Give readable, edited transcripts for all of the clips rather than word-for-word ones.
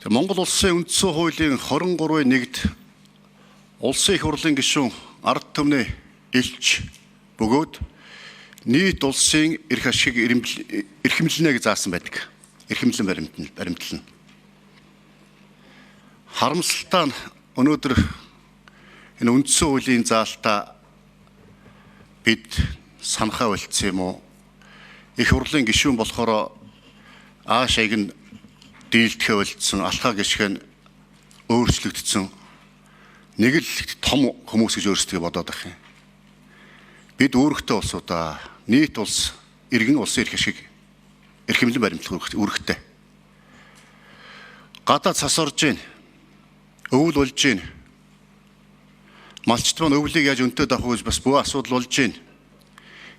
Монгол улсын үндсэн хуулийн 23-ийн 1-д улсын их хурлын гишүүн ард түмний элч бөгөөд нийт улсын эрх ашиг эрхэмлэнэ гэж заасан байдаг. Эрхэмлэн баримтлана. Харамсалтай нь өнөөдөр энэ үндсэн хуулийн заалтаа бид санахаа болцсон юм уу? Их хурлын гишүүн болохоор аашааг нь дийлдэхэ болцсон, алхаа гიშгэн өөрчлөгдсөн нэг л том хүмүүс гэж өөрсдөө бодоод байх юм. Бид өөрөختөө улсуудаа нийт улс иргэн улсын эрх ашиг эрхэмлэн баримтлах үүрэгтэй. Гадаад цас орж гин, өвөл болж гин. Малчт маань өвлийг яаж өнтөд авах гэж бас бүх асуудал болж гин.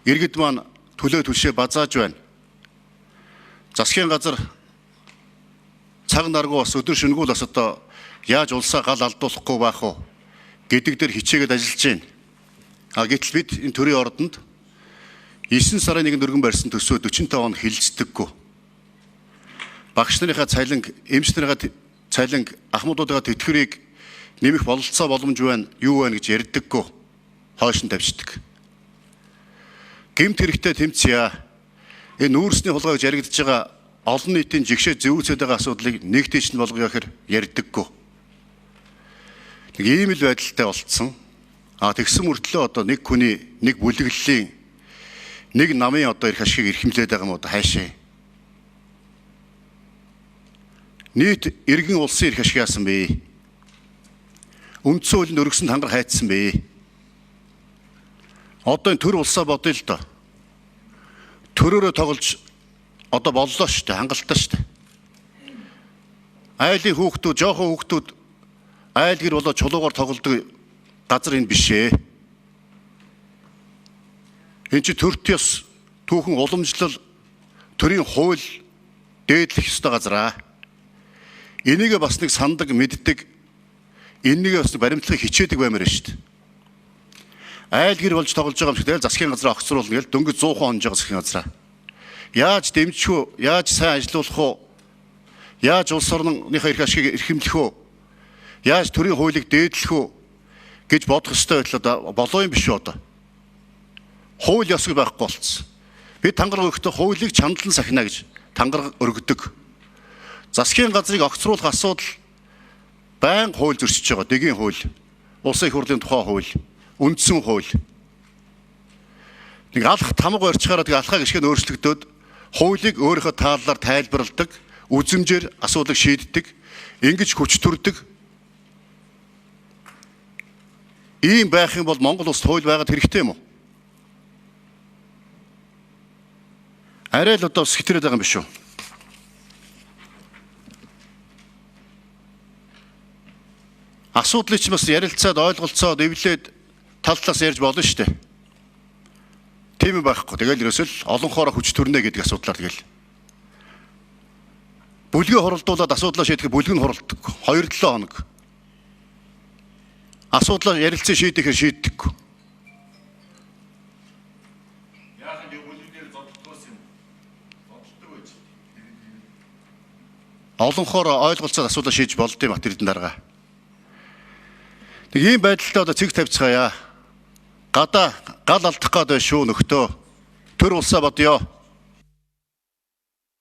Иргэд маань төлөө түлшээ базааж байна. Засгийн газар цаг наргуу бас өдөр шөнөгүй бас одоо яаж улсаа гал алдуулахгүй байх вэ гэдэг дээр хичээгээд ажиллаж байна. Гэтэл бид энэ төрийн ордонд 9 сарын 1-нд өргөн барьсан төсөө 45 хоног хилждэггүй. Багш нарынхаа цалинг, эмч нарынхаа цалинг, ахмадуудынхаа тэтгэврийг нэмэх бололцоо боломж байна, юу байна гэж ярьдаггүй. Хойш нь тавьчихдаг. Гэмт хэрэгтэй тэмцэе. Энэ нүүрсний хулгай гэж яригдж байгаа олон нийтийн жигшээ зөөцөд байгаа асуудлыг нэгтгэж нь болгоё гэхээр ярьдаггүй. Нэг ийм л байдалтай болцсон. Тэгсэн мөртлөө одоо нэг хүний, нэг бүлэглэлийн, нэг намын одоо эрх ашигыг эрхэмлээд байгаа юм одоо хайшаа. Нийт иргэн улсын эрх ашиг яасан бэ? Үндсэн хуулинд өргөсөнд хангар хайцсан бэ? Одоо энэ төр улсаа бодъё л доо. Төрөөрөө тоглож одоо боллоо шүү дээ, хангалттай шүү дээ. Айлын хүүхдүүд, жоохон хүүхдүүд айл гэр болоо чулуугаар тоглодог газар энэ биш ээ. Энэ чи төрт ёс, түүхэн уламжлал, төрийн хууль дээдлэх ёстой газар аа. Энийг бас нэг сандаг, мэддэг, энэнийг бас баримтлахыг хичээдэг баймаар шүү дээ. Айл гэр болж тоглож байгаа юм шиг тэгэл засгийн газар огцруулна гэл дөнгөж 100 хонож байгаа засгийн газараа. Яаж дэмжих үү? Яаж сайн ажиллуулах уу? Яаж улс орныхоо эрх ашигыг эрхэмлэх үү? Яаж төрийн хуулийг дээдлэх үү гэж бодох ёстой байтал болоо юм биш үү одоо? Хууль ёс байхгүй болцсон. Бид тангараг өгөхдөө хуулийг чандлан сахина гэж тангараг өргөдөг. Засгийн газрыг огцруулах асуудал байн хууль зөрчиж байгаа. Дэгийн хууль, улсын их хурлын тухай хууль, үндсэн хууль. Нэг алах тамга барьчихаараа тэг алхаа гიშгэн өөрчлөгдөөд хуулийг өөрийнхөө тааллаар тайлбарладаг, үзмжээр асуудлыг шийддэг, ингэж хүч төрдөг. Ийм байх юм бол Монгол улсад хууль байгаад хэрэгтэй юм уу? Арай л одоо сэтгэрээд байгаа юм биш үү? Асуудлыг ч бас ярилцаад ойлголцоод эвлээд тал талаас ярьж болно шүү дээ. Тийм байхгүй. Тэгэл ерөөсөл олон хоороо хүч төрнө гэдэг асуудлаар тэгэл. Бүлгээ хуралдуулаад асуудлаа шийдэхэд бүлэг нь хуралддаг. 2-7 хоног. Асуудлаа ярилцсан шийдэхээр шийддэггүй. Яахан юм бүлэгнэр зодтолгоос юм. Зодтолдог байж. Олон хоороо ойлголцоод асуудлаа шийдэж болд юм Батэрдэн дарга. Нэг ийм байдалтай одоо цэг тавьцгаая. Гадаа гал алдах гээд шүү нөхдөө. Төр улсаа бодё.